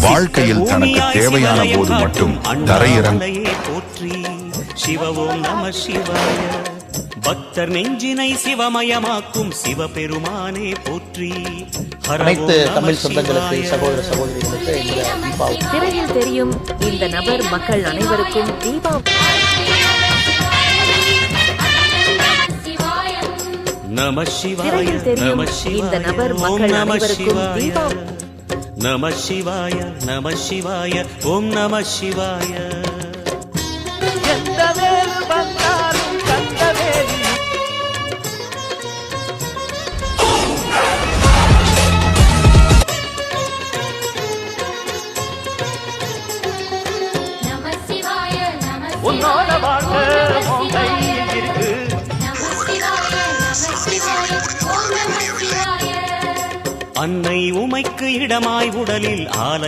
வாழ்க்கையில் தனக்கு தேவையான போது மட்டும் தரையிறங்க போற்றி சிவவோம் நம சிவாய. பக்தர் நெஞ்சினை சிவமயமாக்கும் சிவபெருமானே போற்றி. அனைத்து தமிழ் சொந்தங்களுக்கு, சகோதர சகோதரிகளுக்கு திரையில் தெரியும் இந்த நபர் மக்கள் அனைவருக்கும் நம சிவாய நம சிவாய ஓம் நம சிவாய நம சிவாய நம சிவாய ஓம் நம சிவாய. உன்னோட வாழ்க்கை உன் கையில் இருக்கு. அன்னை உமைக்கு இடமாய் உடலில் ஆலை